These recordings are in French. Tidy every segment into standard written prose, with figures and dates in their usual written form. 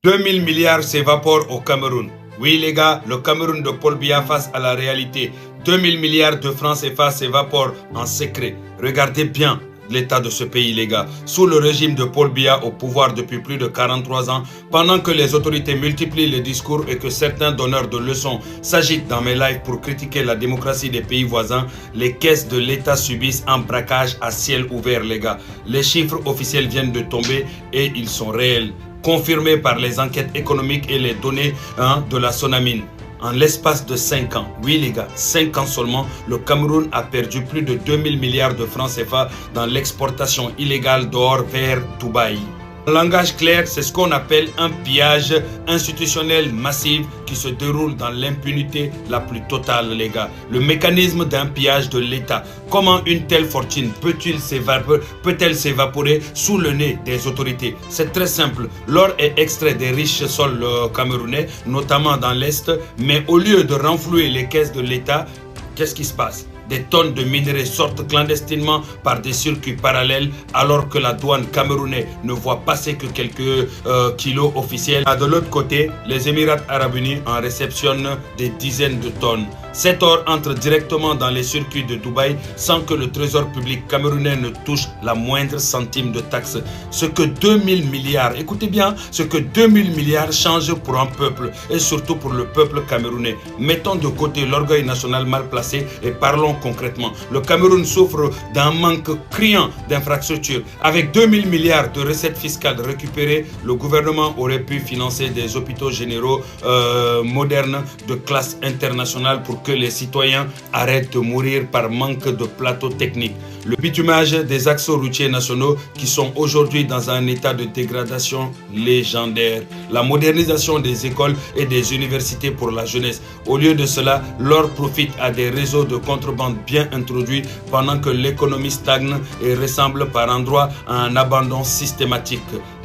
2000 milliards s'évaporent au Cameroun. Oui les gars, le Cameroun de Paul Biya face à la réalité. 2000 milliards de francs CFA s'évaporent en secret. Regardez bien l'état de ce pays les gars. Sous le régime de Paul Biya au pouvoir depuis plus de 43 ans, pendant que les autorités multiplient les discours et que certains donneurs de leçons s'agitent dans mes lives pour critiquer la démocratie des pays voisins, les caisses de l'État subissent un braquage à ciel ouvert les gars. Les chiffres officiels viennent de tomber et ils sont réels, confirmé par les enquêtes économiques et les données de la Sonamine. En l'espace de 5 ans, oui les gars, 5 ans seulement, le Cameroun a perdu plus de 2000 milliards de francs CFA dans l'exportation illégale d'or vers Dubaï. En langage clair, c'est ce qu'on appelle un pillage institutionnel massif qui se déroule dans l'impunité la plus totale, les gars. Le mécanisme d'un pillage de l'État. Comment une telle fortune peut-elle s'évaporer sous le nez des autorités? C'est très simple. L'or est extrait des riches sols camerounais, notamment dans l'Est, mais au lieu de renflouer les caisses de l'État, qu'est-ce qui se passe? Des tonnes de minerais sortent clandestinement par des circuits parallèles alors que la douane camerounaise ne voit passer que quelques kilos officiels. De l'autre côté, les Émirats Arabes Unis en réceptionnent des dizaines de tonnes. Cet or entre directement dans les circuits de Dubaï sans que le trésor public camerounais ne touche la moindre centime de taxe. Ce que 2000 milliards, écoutez bien, ce que 2000 milliards change pour un peuple et surtout pour le peuple camerounais. Mettons de côté l'orgueil national mal placé et parlons concrètement. Le Cameroun souffre d'un manque criant d'infrastructures. Avec 2000 milliards de recettes fiscales récupérées, le gouvernement aurait pu financer des hôpitaux généraux modernes de classe internationale pour que les citoyens arrêtent de mourir par manque de plateaux techniques. Le bitumage des axes routiers nationaux qui sont aujourd'hui dans un état de dégradation légendaire. La modernisation des écoles et des universités pour la jeunesse. Au lieu de cela, l'or profite à des réseaux de contrebande bien introduits pendant que l'économie stagne et ressemble par endroits à un abandon systématique.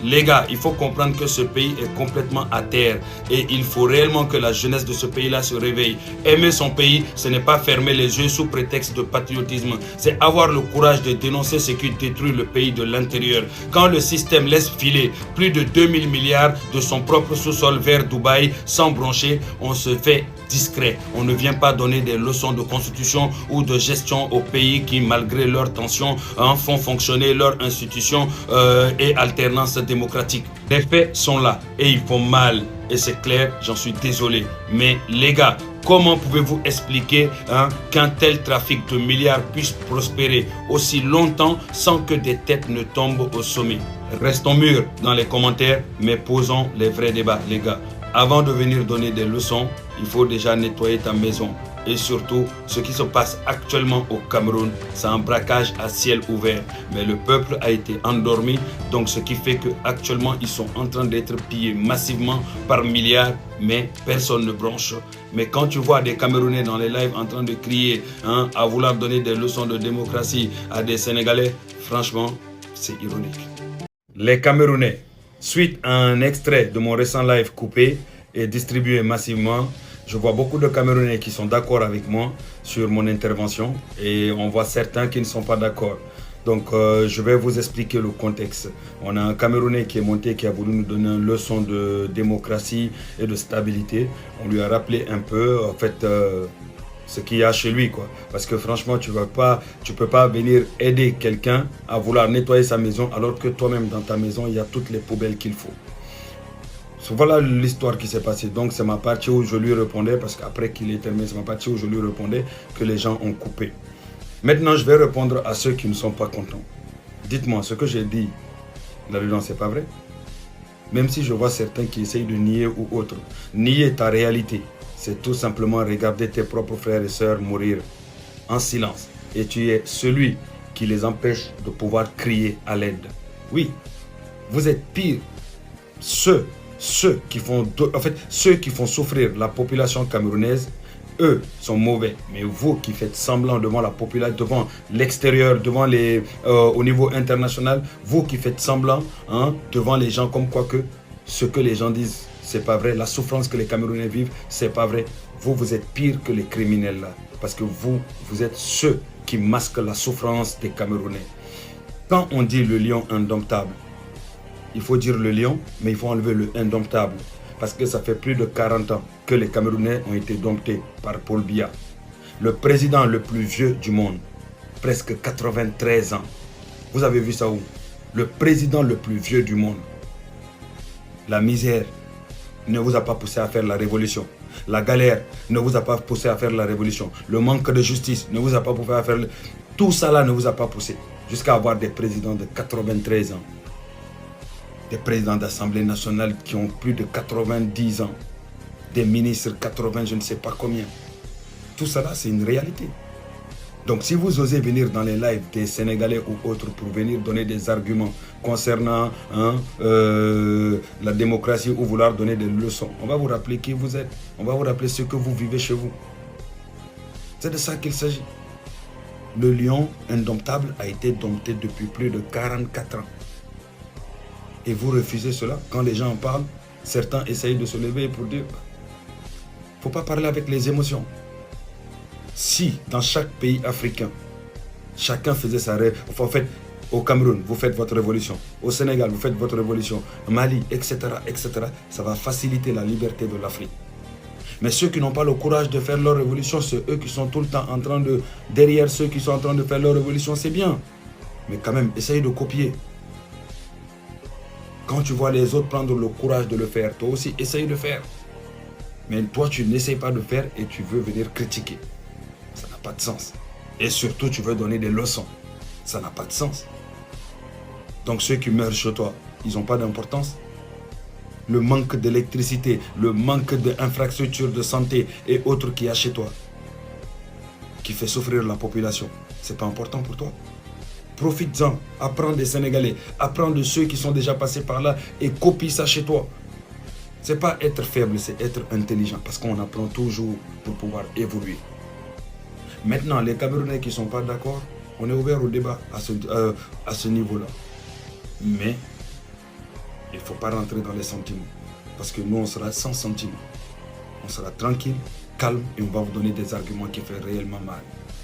Les gars, il faut comprendre que ce pays est complètement à terre et il faut réellement que la jeunesse de ce pays-là se réveille. Aimer son pays, ce n'est pas fermer les yeux sous prétexte de patriotisme. C'est avoir le courage de dénoncer ce qui détruit le pays de l'intérieur. Quand le système laisse filer plus de 2000 milliards de son propre sous-sol vers Dubaï sans broncher, on se fait discret. On ne vient pas donner des leçons de constitution ou de gestion aux pays qui, malgré leurs tensions, font fonctionner leurs institutions et alternance démocratique. Les faits sont là et ils font mal. Et c'est clair, j'en suis désolé. Mais les gars, comment pouvez-vous expliquer qu'un tel trafic de milliards puisse prospérer aussi longtemps sans que des têtes ne tombent au sommet? Restons mûrs dans les commentaires, mais posons les vrais débats, les gars. Avant de venir donner des leçons, il faut déjà nettoyer ta maison. Et surtout, ce qui se passe actuellement au Cameroun, c'est un braquage à ciel ouvert. Mais le peuple a été endormi, donc ce qui fait qu'actuellement, ils sont en train d'être pillés massivement par milliards, mais personne ne bronche. Mais quand tu vois des Camerounais dans les lives en train de crier, à vouloir donner des leçons de démocratie à des Sénégalais, franchement, c'est ironique. Les Camerounais, suite à un extrait de mon récent live coupé et distribué massivement, je vois beaucoup de Camerounais qui sont d'accord avec moi sur mon intervention et on voit certains qui ne sont pas d'accord. Donc je vais vous expliquer le contexte. On a un Camerounais qui est monté, qui a voulu nous donner une leçon de démocratie et de stabilité. On lui a rappelé un peu en fait ce qu'il y a chez lui, quoi. Parce que franchement, tu peux pas venir aider quelqu'un à vouloir nettoyer sa maison alors que toi-même dans ta maison, il y a toutes les poubelles qu'il faut. Voilà l'histoire qui s'est passée. Donc c'est ma partie où je lui répondais, parce qu'après qu'il est terminé, c'est ma partie où je lui répondais que les gens ont coupé. Maintenant, je vais répondre à ceux qui ne sont pas contents. Dites-moi, ce que j'ai dit là-dedans, c'est pas vrai? Même si je vois certains qui essayent de nier ou autre. Nier ta réalité, c'est tout simplement regarder tes propres frères et sœurs mourir en silence. Et tu es celui qui les empêche de pouvoir crier à l'aide. Oui, vous êtes pire. Ceux qui font souffrir la population camerounaise, eux sont mauvais. Mais vous qui faites semblant devant la population, devant l'extérieur, au niveau international, vous qui faites semblant devant les gens comme quoi que ce que les gens disent, c'est pas vrai. La souffrance que les Camerounais vivent, c'est pas vrai. Vous êtes pire que les criminels là. Parce que vous êtes ceux qui masquent la souffrance des Camerounais. Quand on dit le lion indomptable, il faut dire le lion, mais il faut enlever le indomptable. Parce que ça fait plus de 40 ans que les Camerounais ont été domptés par Paul Biya. Le président le plus vieux du monde, presque 93 ans. Vous avez vu ça où? Le président le plus vieux du monde. La misère ne vous a pas poussé à faire la révolution. La galère ne vous a pas poussé à faire la révolution. Le manque de justice ne vous a pas poussé à faire... Tout ça là ne vous a pas poussé jusqu'à avoir des présidents de 93 ans. Des présidents d'Assemblée nationale qui ont plus de 90 ans. Des ministres 80, je ne sais pas combien. Tout ça là, c'est une réalité. Donc si vous osez venir dans les lives des Sénégalais ou autres pour venir donner des arguments concernant la démocratie ou vouloir donner des leçons, on va vous rappeler qui vous êtes. On va vous rappeler ce que vous vivez chez vous. C'est de ça qu'il s'agit. Le lion indomptable a été dompté depuis plus de 44 ans. Et vous refusez cela. Quand les gens en parlent, certains essayent de se lever pour dire... Il ne faut pas parler avec les émotions. Si dans chaque pays africain, chacun faisait sa révolution, en fait, au Cameroun, vous faites votre révolution, au Sénégal, vous faites votre révolution, au Mali, etc., ça va faciliter la liberté de l'Afrique. Mais ceux qui n'ont pas le courage de faire leur révolution, c'est eux qui sont tout le temps en train de... Derrière ceux qui sont en train de faire leur révolution, c'est bien. Mais quand même, essayez de copier. Quand tu vois les autres prendre le courage de le faire, toi aussi, essaye de faire. Mais toi, tu n'essayes pas de faire et tu veux venir critiquer. Ça n'a pas de sens. Et surtout, tu veux donner des leçons. Ça n'a pas de sens. Donc ceux qui meurent chez toi, ils n'ont pas d'importance. Le manque d'électricité, le manque d'infrastructures de santé et autres qu'il y a chez toi, qui fait souffrir la population, c'est pas important pour toi. Profites-en, apprends des Sénégalais, apprends de ceux qui sont déjà passés par là et copie ça chez toi. C'est pas être faible, c'est être intelligent parce qu'on apprend toujours pour pouvoir évoluer. Maintenant, les Camerounais qui ne sont pas d'accord, on est ouvert au débat à ce niveau-là. Mais il ne faut pas rentrer dans les sentiments. Parce que nous, on sera sans sentiments. On sera tranquille, calme et on va vous donner des arguments qui font réellement mal.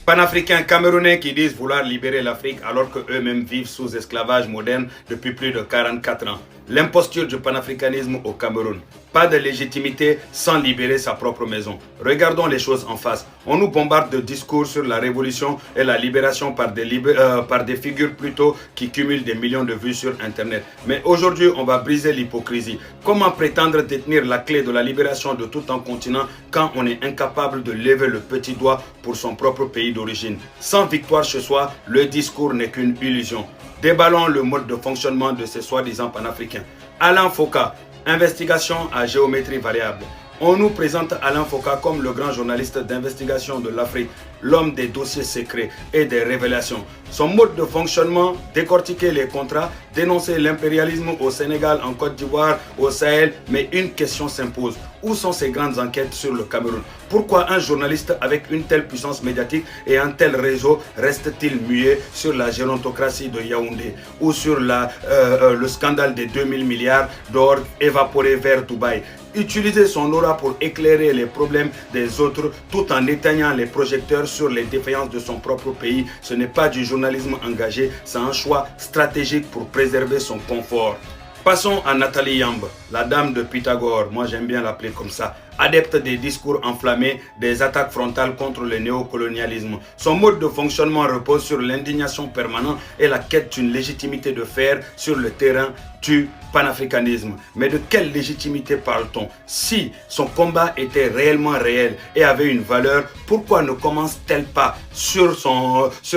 Panafricains camerounais qui disent vouloir libérer l'Afrique alors qu'eux-mêmes vivent sous esclavage moderne depuis plus de 44 ans. L'imposture du panafricanisme au Cameroun. Pas de légitimité sans libérer sa propre maison. Regardons les choses en face. On nous bombarde de discours sur la révolution et la libération par des figures plutôt qui cumulent des millions de vues sur Internet. Mais aujourd'hui, on va briser l'hypocrisie. Comment prétendre détenir la clé de la libération de tout un continent quand on est incapable de lever le petit doigt pour son propre pays d'origine? Sans victoire chez soi, le discours n'est qu'une illusion. Déballons le mode de fonctionnement de ces soi-disant panafricains. Alain Foka, investigation à géométrie variable. On nous présente Alain Foka comme le grand journaliste d'investigation de l'Afrique, l'homme des dossiers secrets et des révélations. Son mode de fonctionnement, décortiquer les contrats, dénoncer l'impérialisme au Sénégal, en Côte d'Ivoire, au Sahel. Mais une question s'impose. Où sont ces grandes enquêtes sur le Cameroun? Pourquoi un journaliste avec une telle puissance médiatique et un tel réseau reste-t-il muet sur la gérontocratie de Yaoundé ou sur le scandale des 2000 milliards d'or évaporés vers Dubaï? Utiliser son aura pour éclairer les problèmes des autres tout en éteignant les projecteurs sur les défaillances de son propre pays, ce n'est pas du journalisme engagé, c'est un choix stratégique pour préserver son confort. Passons à Nathalie Yamb, la dame de Pythagore, moi j'aime bien l'appeler comme ça, adepte des discours enflammés, des attaques frontales contre le néocolonialisme. Son mode de fonctionnement repose sur l'indignation permanente et la quête d'une légitimité de fer sur le terrain du panafricanisme. Mais de quelle légitimité parle-t-on? Si son combat était réellement réel et avait une valeur, pourquoi ne commence-t-elle pas sur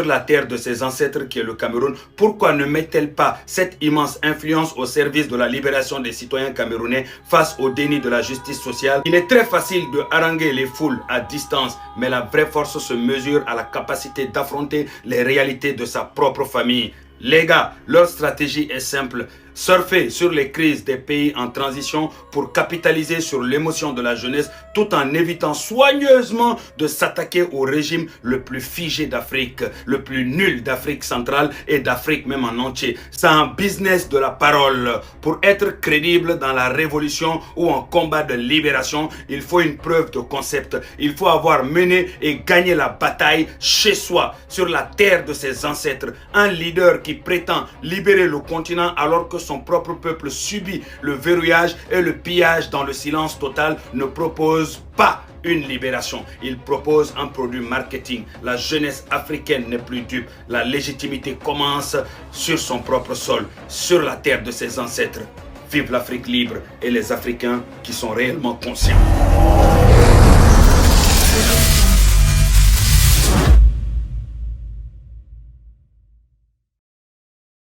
la terre de ses ancêtres qui est le Cameroun? Pourquoi ne met-elle pas cette immense influence au service de la libération des citoyens camerounais face au déni de la justice sociale? Il est très facile de haranguer les foules à distance, mais la vraie force se mesure à la capacité d'affronter les réalités de sa propre famille. Les gars, leur stratégie est simple. Surfer sur les crises des pays en transition pour capitaliser sur l'émotion de la jeunesse tout en évitant soigneusement de s'attaquer au régime le plus figé d'Afrique, le plus nul d'Afrique centrale et d'Afrique même en entier. C'est un business de la parole. Pour être crédible dans la révolution ou en combat de libération, il faut une preuve de concept. Il faut avoir mené et gagné la bataille chez soi, sur la terre de ses ancêtres. Un leader qui prétend libérer le continent alors que son propre peuple subit le verrouillage et le pillage dans le silence total, ne propose pas une libération. Il propose un produit marketing. La jeunesse africaine n'est plus dupe. La légitimité commence sur son propre sol, sur la terre de ses ancêtres. Vive l'Afrique libre et les Africains qui sont réellement conscients.